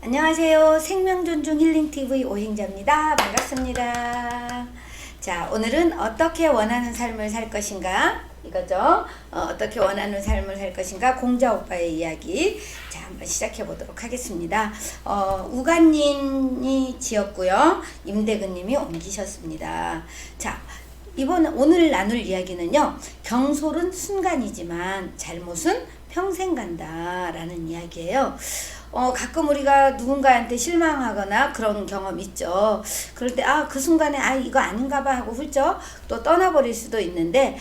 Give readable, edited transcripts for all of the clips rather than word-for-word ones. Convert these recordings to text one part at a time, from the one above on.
안녕하세요. 생명존중 힐링TV 오행자입니다. 반갑습니다. 자, 오늘은 어떻게 원하는 삶을 살 것인가? 이거죠. 어떻게 원하는 삶을 살 것인가? 공자 오빠의 이야기. 자, 한번 시작해 보도록 하겠습니다. 우간님이 지었고요. 임대근님이 옮기셨습니다. 자, 오늘 나눌 이야기는요. 경솔은 순간이지만 잘못은 평생 간다라는 이야기예요. 가끔 우리가 누군가한테 실망하거나 그런 경험 있죠. 그럴 때, 그 순간에, 이거 아닌가 봐 하고 훌쩍 또 떠나버릴 수도 있는데,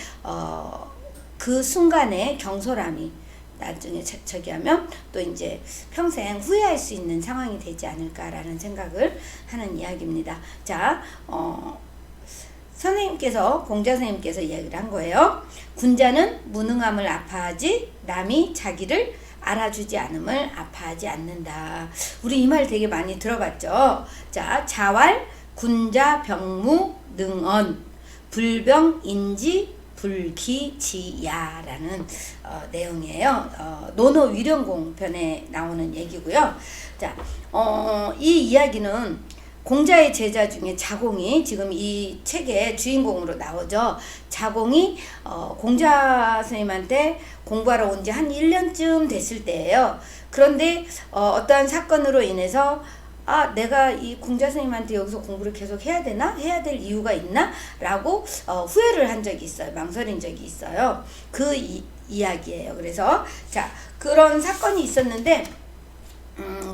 그 순간에 경솔함이 나중에 저기 하면 또 이제 평생 후회할 수 있는 상황이 되지 않을까라는 생각을 하는 이야기입니다. 자, 공자 선생님께서 이야기를 한 거예요. 군자는 무능함을 아파하지 남이 자기를 알아주지 않음을 아파하지 않는다. 우리 이 말 되게 많이 들어봤죠. 자, 자활, 군자, 병무, 능언, 불병, 인지, 불기지야라는 내용이에요. 논어위령공 편에 나오는 얘기고요. 자, 이 이야기는 공자의 제자 중에 자공이 지금 이 책의 주인공으로 나오죠. 자공이 공자 선생님한테 공부하러 온 지 한 1년쯤 됐을 때예요. 그런데 어떠한 사건으로 인해서 내가 이 공자 선생님한테 여기서 공부를 계속 해야 되나? 해야 될 이유가 있나? 라고 후회를 한 적이 있어요. 망설인 적이 있어요. 그 이야기예요. 그래서 자, 그런 사건이 있었는데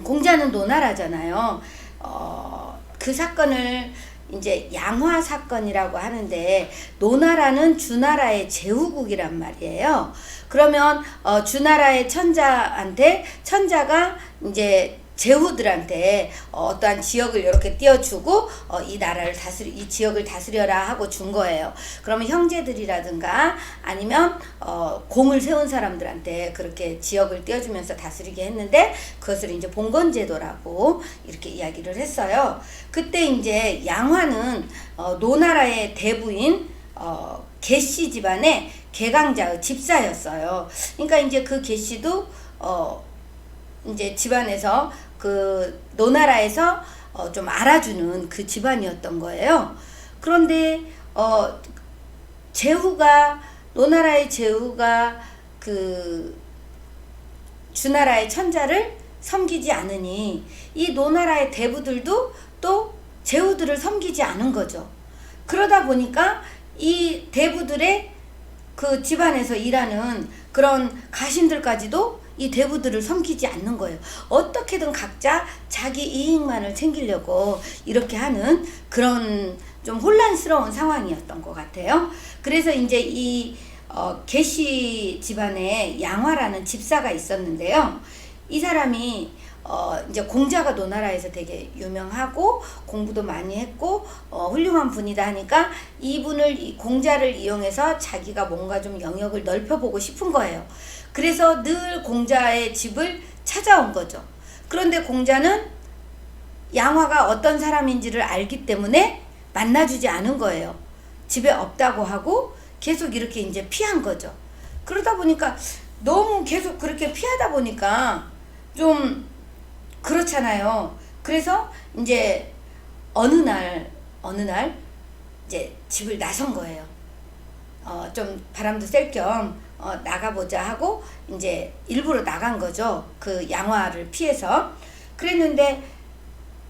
공자는 노나라잖아요. 그 사건을 이제 양화 사건이라고 하는데, 노나라는 주나라의 제후국이란 말이에요. 그러면 주나라의 천자가 이제 제후들한테 어떠한 지역을 이렇게 띄워주고 이 지역을 다스려라 하고 준 거예요. 그러면 형제들이라든가 아니면 공을 세운 사람들한테 그렇게 지역을 띄워주면서 다스리게 했는데, 그것을 이제 봉건제도라고 이렇게 이야기를 했어요. 그때 이제 양화는 노나라의 대부인 계씨 집안의 개강자의 집사였어요. 그러니까 이제 그 계씨도 이제 집안에서 그 노나라에서 좀 알아주는 그 집안이었던 거예요. 그런데 노나라의 제후가 그 주나라의 천자를 섬기지 않으니 이 노나라의 대부들도 또 제후들을 섬기지 않은 거죠. 그러다 보니까 이 대부들의 그 집안에서 일하는 그런 가신들까지도 이 대부들을 섬기지 않는 거예요. 어떻게든 각자 자기 이익만을 챙기려고 이렇게 하는 그런 좀 혼란스러운 상황이었던 것 같아요. 그래서 이제 이 계시 집안에 양화라는 집사가 있었는데요. 이 사람이 이제 공자가 노나라에서 되게 유명하고 공부도 많이 했고 훌륭한 분이다 하니까 이 공자를 이용해서 자기가 뭔가 좀 영역을 넓혀보고 싶은 거예요. 그래서 늘 공자의 집을 찾아온 거죠. 그런데 공자는 양화가 어떤 사람인지를 알기 때문에 만나주지 않은 거예요. 집에 없다고 하고 계속 이렇게 이제 피한 거죠. 그러다 보니까 너무 계속 그렇게 피하다 보니까 좀 그렇잖아요. 그래서 이제 어느 날 이제 집을 나선 거예요. 좀 바람도 쐴 겸 나가보자 하고 이제 일부러 나간 거죠. 그 양화를 피해서. 그랬는데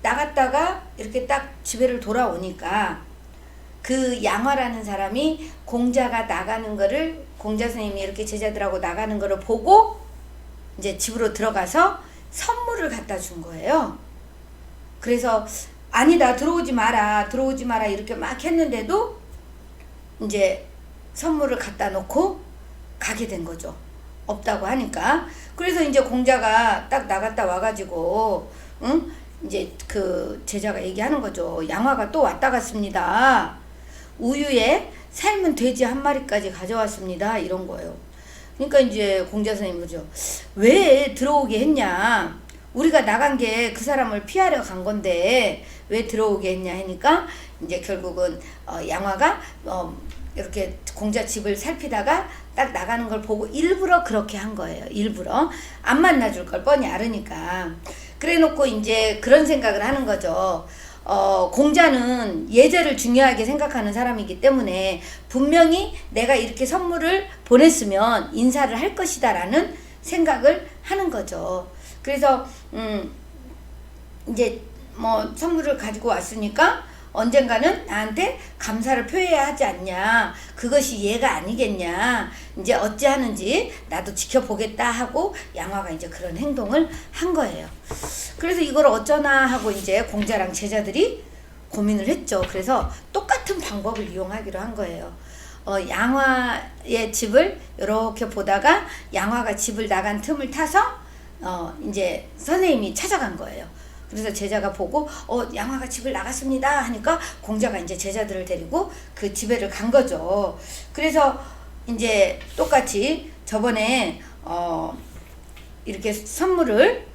나갔다가 이렇게 딱 집에를 돌아오니까 그 양화라는 사람이 공자가 나가는 거를, 공자 선생님이 이렇게 제자들하고 나가는 거를 보고 이제 집으로 들어가서 선물을 갖다 준 거예요. 그래서 아니다, 들어오지 마라 이렇게 막 했는데도 이제 선물을 갖다 놓고 가게 된 거죠. 없다고 하니까. 그래서 이제 공자가 딱 나갔다 와가지고 이제 그 제자가 얘기하는 거죠. 양화가 또 왔다 갔습니다. 우유에 삶은 돼지 한 마리까지 가져왔습니다. 이런 거예요. 그러니까 이제 공자 선생님 그러죠. 왜 들어오게 했냐? 우리가 나간 게 그 사람을 피하려 간 건데 왜 들어오게 했냐 하니까 이제 결국은 양화가 이렇게 공자 집을 살피다가 딱 나가는 걸 보고 일부러 그렇게 한 거예요. 일부러 안 만나줄 걸 뻔히 알으니까. 그래 놓고 이제 그런 생각을 하는 거죠. 공자는 예절을 중요하게 생각하는 사람이기 때문에 분명히 내가 이렇게 선물을 보냈으면 인사를 할 것이다 라는 생각을 하는 거죠. 그래서 이제 뭐 선물을 가지고 왔으니까 언젠가는 나한테 감사를 표해야 하지 않냐, 그것이 예가 아니겠냐, 이제 어찌하는지 나도 지켜보겠다 하고 양화가 이제 그런 행동을 한 거예요. 그래서 이걸 어쩌나 하고 이제 공자랑 제자들이 고민을 했죠. 그래서 똑같은 방법을 이용하기로 한 거예요. 양화의 집을 이렇게 보다가 양화가 집을 나간 틈을 타서 이제 선생님이 찾아간 거예요. 그래서 제자가 보고 양화가 집을 나갔습니다 하니까 공자가 이제 제자들을 데리고 그 집에를 간 거죠. 그래서 이제 똑같이 저번에 이렇게 선물을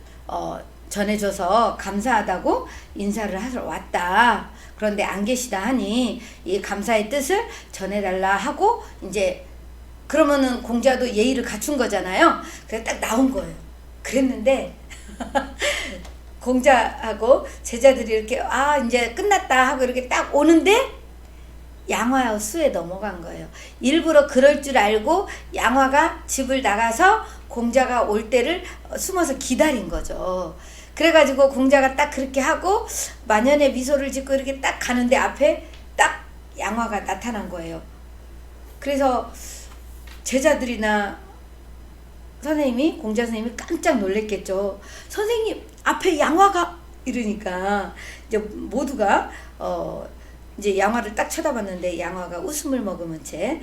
전해줘서 감사하다고 인사를 하러 왔다. 그런데 안 계시다 하니 이 감사의 뜻을 전해달라 하고 이제 그러면은 공자도 예의를 갖춘 거잖아요. 그래서 딱 나온 거예요. 그랬는데 공자하고 제자들이 이렇게 이제 끝났다 하고 이렇게 딱 오는데 양화와 수에 넘어간 거예요. 일부러 그럴 줄 알고 양화가 집을 나가서 공자가 올 때를 숨어서 기다린 거죠. 그래가지고 공자가 딱 그렇게 하고 만연의 미소를 짓고 이렇게 딱 가는데 앞에 딱 양화가 나타난 거예요. 그래서 제자들이나 선생님이 공자 선생님이 깜짝 놀랬겠죠. 선생님 앞에 양화가 이러니까 이제 모두가 이제 양화를 딱 쳐다봤는데 양화가 웃음을 머금은 채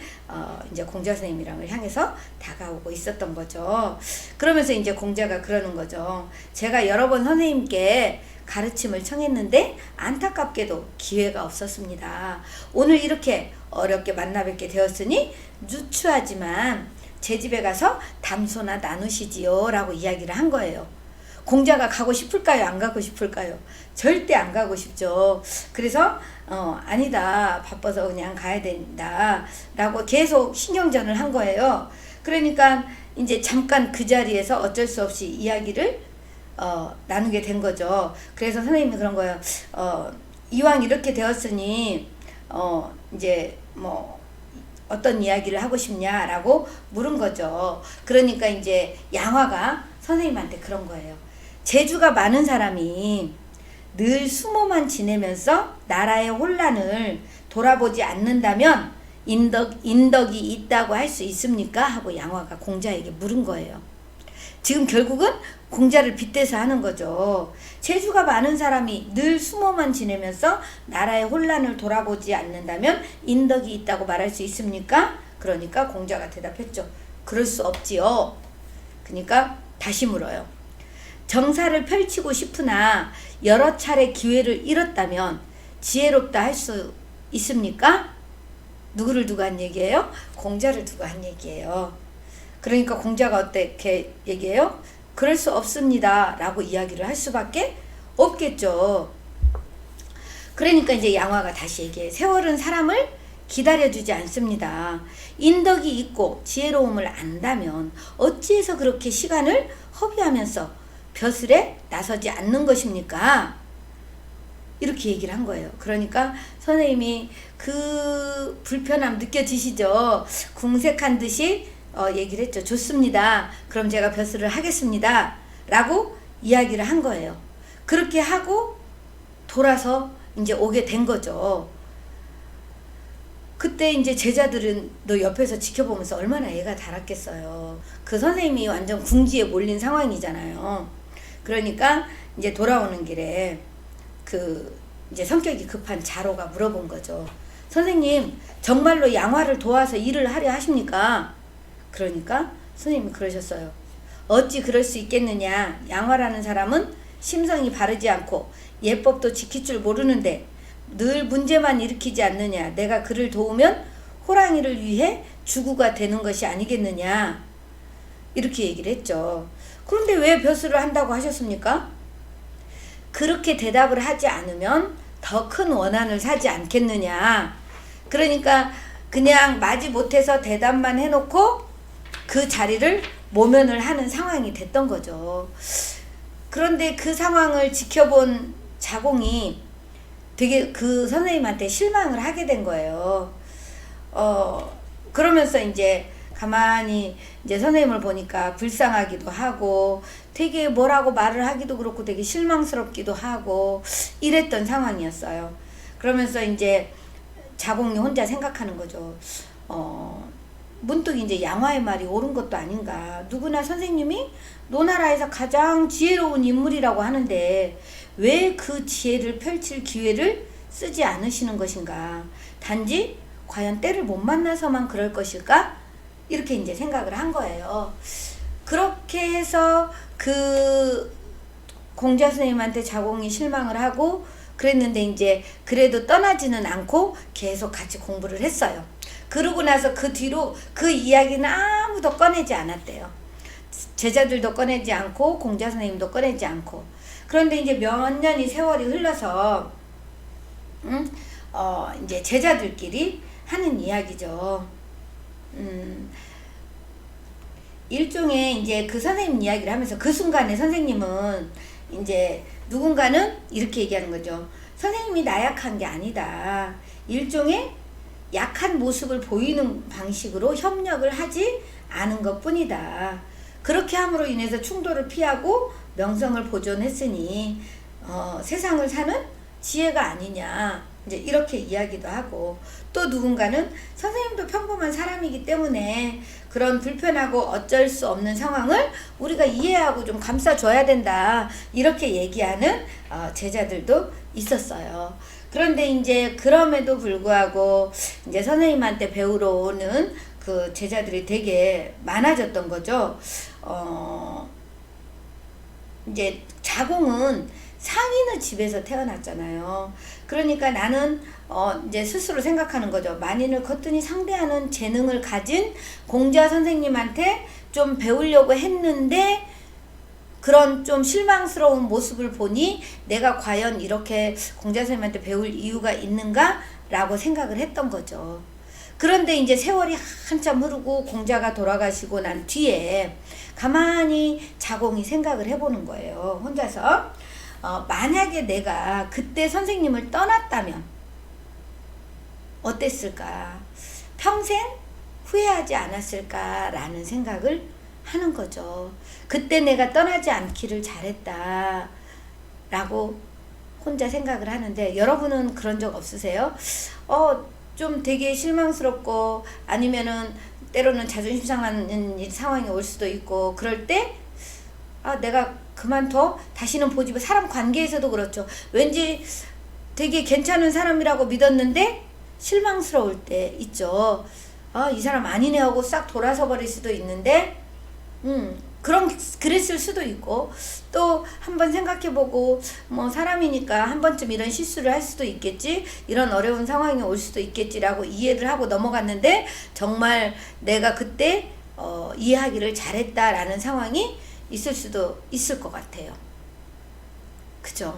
이제 공자 선생님이랑을 향해서 다가오고 있었던 거죠. 그러면서 이제 공자가 그러는 거죠. 제가 여러 번 선생님께 가르침을 청했는데 안타깝게도 기회가 없었습니다. 오늘 이렇게 어렵게 만나 뵙게 되었으니 누추하지만 제 집에 가서 담소나 나누시지요 라고 이야기를 한 거예요. 공자가 가고 싶을까요? 안 가고 싶을까요? 절대 안 가고 싶죠. 그래서 아니다, 바빠서 그냥 가야 된다 라고 계속 신경전을 한 거예요. 그러니까 이제 잠깐 그 자리에서 어쩔 수 없이 이야기를 나누게 된 거죠. 그래서 선생님이 그런 거예요. 이왕 이렇게 되었으니 이제 뭐 어떤 이야기를 하고 싶냐라고 물은 거죠. 그러니까 이제 양화가 선생님한테 그런 거예요. 재주가 많은 사람이 늘 숨어만 지내면서 나라의 혼란을 돌아보지 않는다면 인덕이 있다고 할 수 있습니까? 하고 양화가 공자에게 물은 거예요. 지금 결국은 공자를 빗대서 하는 거죠. 재주가 많은 사람이 늘 숨어만 지내면서 나라의 혼란을 돌아보지 않는다면 인덕이 있다고 말할 수 있습니까? 그러니까 공자가 대답했죠. 그럴 수 없지요. 그러니까 다시 물어요. 정사를 펼치고 싶으나 여러 차례 기회를 잃었다면 지혜롭다 할 수 있습니까? 누구를 두고 한 얘기예요? 공자를 두고 한 얘기예요. 그러니까 공자가 어떻게 얘기해요? 그럴 수 없습니다 라고 이야기를 할 수밖에 없겠죠. 그러니까 이제 양화가 다시 얘기해. 세월은 사람을 기다려주지 않습니다. 인덕이 있고 지혜로움을 안다면 어찌해서 그렇게 시간을 허비하면서 벼슬에 나서지 않는 것입니까? 이렇게 얘기를 한 거예요. 그러니까 선생님이 그 불편함 느껴지시죠? 궁색한 듯이 얘기를 했죠. 좋습니다. 그럼 제가 벼슬을 하겠습니다 라고 이야기를 한 거예요. 그렇게 하고 돌아서 이제 오게 된 거죠. 그때 이제 제자들은 너 옆에서 지켜보면서 얼마나 애가 달았겠어요. 그 선생님이 완전 궁지에 몰린 상황이잖아요. 그러니까 이제 돌아오는 길에 그 이제 성격이 급한 자로가 물어본 거죠. 선생님, 정말로 양화를 도와서 일을 하려 하십니까? 그러니까 선생님이 그러셨어요. 어찌 그럴 수 있겠느냐. 양화라는 사람은 심성이 바르지 않고 예법도 지킬 줄 모르는데 늘 문제만 일으키지 않느냐. 내가 그를 도우면 호랑이를 위해 주구가 되는 것이 아니겠느냐. 이렇게 얘기를 했죠. 그런데 왜 벼슬을 한다고 하셨습니까? 그렇게 대답을 하지 않으면 더 큰 원한을 사지 않겠느냐. 그러니까 그냥 마지 못해서 대답만 해놓고 그 자리를 모면을 하는 상황이 됐던 거죠. 그런데 그 상황을 지켜본 자공이 되게 그 선생님한테 실망을 하게 된 거예요. 그러면서 이제 가만히 이제 선생님을 보니까 불쌍하기도 하고 되게 뭐라고 말을 하기도 그렇고 되게 실망스럽기도 하고 이랬던 상황이었어요. 그러면서 이제 자공이 혼자 생각하는 거죠. 문득 이제 양화의 말이 옳은 것도 아닌가. 누구나 선생님이 노나라에서 가장 지혜로운 인물이라고 하는데 왜 그 지혜를 펼칠 기회를 쓰지 않으시는 것인가. 단지 과연 때를 못 만나서만 그럴 것일까? 이렇게 이제 생각을 한 거예요. 그렇게 해서 그 공자 선생님한테 자공이 실망을 하고 그랬는데 이제 그래도 떠나지는 않고 계속 같이 공부를 했어요. 그러고 나서 그 뒤로 그 이야기는 아무도 꺼내지 않았대요. 제자들도 꺼내지 않고 공자 선생님도 꺼내지 않고. 그런데 이제 몇 년이 세월이 흘러서 이제 제자들끼리 하는 이야기죠. 일종의 이제 그 선생님 이야기를 하면서 그 순간에 선생님은 이제 누군가는 이렇게 얘기하는 거죠. 선생님이 나약한 게 아니다. 일종의 약한 모습을 보이는 방식으로 협력을 하지 않은 것 뿐이다. 그렇게 함으로 인해서 충돌을 피하고 명성을 보존했으니 세상을 사는 지혜가 아니냐. 이제 이렇게 이야기도 하고, 또 누군가는 선생님도 평범한 사람이기 때문에 그런 불편하고 어쩔 수 없는 상황을 우리가 이해하고 좀 감싸줘야 된다. 이렇게 얘기하는 제자들도 있었어요. 그런데 이제 그럼에도 불구하고 이제 선생님한테 배우러 오는 그 제자들이 되게 많아졌던 거죠. 이제 자공은 상인의 집에서 태어났잖아요. 그러니까 나는 이제 스스로 생각하는 거죠. 만인을 거뜬히 상대하는 재능을 가진 공자 선생님한테 좀 배우려고 했는데 그런 좀 실망스러운 모습을 보니 내가 과연 이렇게 공자 선생님한테 배울 이유가 있는가? 라고 생각을 했던 거죠. 그런데 이제 세월이 한참 흐르고 공자가 돌아가시고 난 뒤에 가만히 자공이 생각을 해보는 거예요. 혼자서. 만약에 내가 그때 선생님을 떠났다면 어땠을까? 평생 후회하지 않았을까라는 생각을 하는 거죠. 그때 내가 떠나지 않기를 잘했다 라고 혼자 생각을 하는데, 여러분은 그런 적 없으세요? 좀 되게 실망스럽고 아니면은 때로는 자존심 상하는 상황이 올 수도 있고, 그럴 때 내가 그만둬? 다시는 보지 마. 사람 관계에서도 그렇죠. 왠지 되게 괜찮은 사람이라고 믿었는데 실망스러울 때 있죠. 이 사람 아니네 하고 싹 돌아서 버릴 수도 있는데 그랬을 수도 있고, 또 한번 생각해보고 뭐 사람이니까 한 번쯤 이런 실수를 할 수도 있겠지, 이런 어려운 상황이 올 수도 있겠지라고 이해를 하고 넘어갔는데 정말 내가 그때 이해하기를 잘했다라는 상황이 있을 수도 있을 것 같아요. 그죠?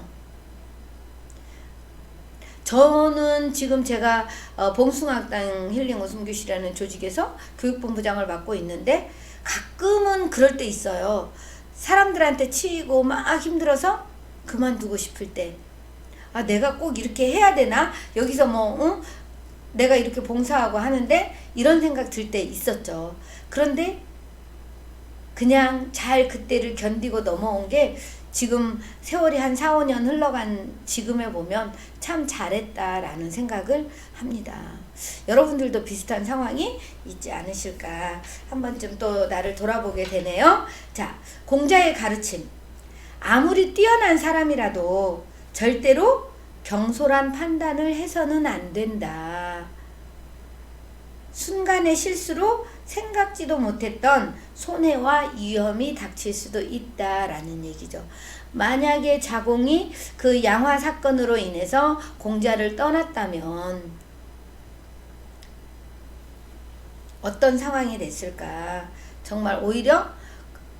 저는 지금 제가 봉숭아학당 힐링 웃음교실이라는 조직에서 교육본부장을 맡고 있는데 가끔은 그럴 때 있어요. 사람들한테 치이고 막 힘들어서 그만두고 싶을 때, 내가 꼭 이렇게 해야 되나? 여기서 내가 이렇게 봉사하고 하는데 이런 생각 들 때 있었죠. 그런데 그냥 잘 그때를 견디고 넘어온 게 지금 세월이 한 4, 5년 흘러간 지금에 보면 참 잘했다라는 생각을 합니다. 여러분들도 비슷한 상황이 있지 않으실까? 한 번쯤 또 나를 돌아보게 되네요. 자, 공자의 가르침. 아무리 뛰어난 사람이라도 절대로 경솔한 판단을 해서는 안 된다. 순간의 실수로 생각지도 못했던 손해와 위험이 닥칠 수도 있다라는 얘기죠. 만약에 자공이 그 양화 사건으로 인해서 공자를 떠났다면 어떤 상황이 됐을까? 정말 오히려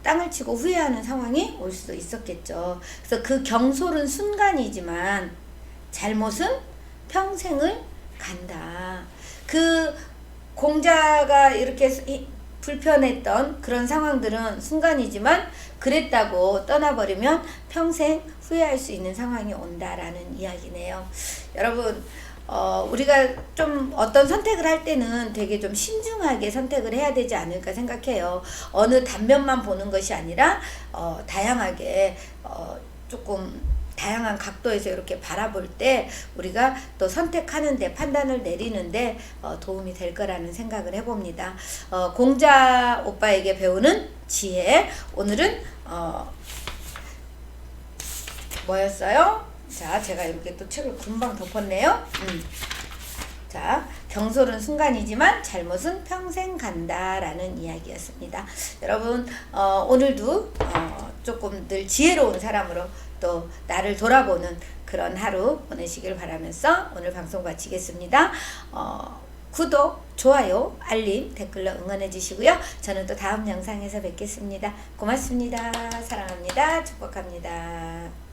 땅을 치고 후회하는 상황이 올 수도 있었겠죠. 그래서 그 경솔은 순간이지만 잘못은 평생을 간다. 그 공자가 이렇게 불편했던 그런 상황들은 순간이지만 그랬다고 떠나버리면 평생 후회할 수 있는 상황이 온다라는 이야기네요. 여러분, 우리가 좀 어떤 선택을 할 때는 되게 좀 신중하게 선택을 해야 되지 않을까 생각해요. 어느 단면만 보는 것이 아니라 다양하게 조금 다양한 각도에서 이렇게 바라볼 때 우리가 또 선택하는데 판단을 내리는데 도움이 될 거라는 생각을 해봅니다. 공자 오빠에게 배우는 지혜, 오늘은 뭐였어요? 자, 제가 이렇게 또 책을 금방 덮었네요. 자, 경솔은 순간이지만 잘못은 평생 간다라는 이야기였습니다. 여러분, 오늘도 조금 늘 지혜로운 사람으로 또 나를 돌아보는 그런 하루 보내시길 바라면서 오늘 방송 마치겠습니다. 구독, 좋아요, 알림, 댓글로 응원해 주시고요. 저는 또 다음 영상에서 뵙겠습니다. 고맙습니다. 사랑합니다. 축복합니다.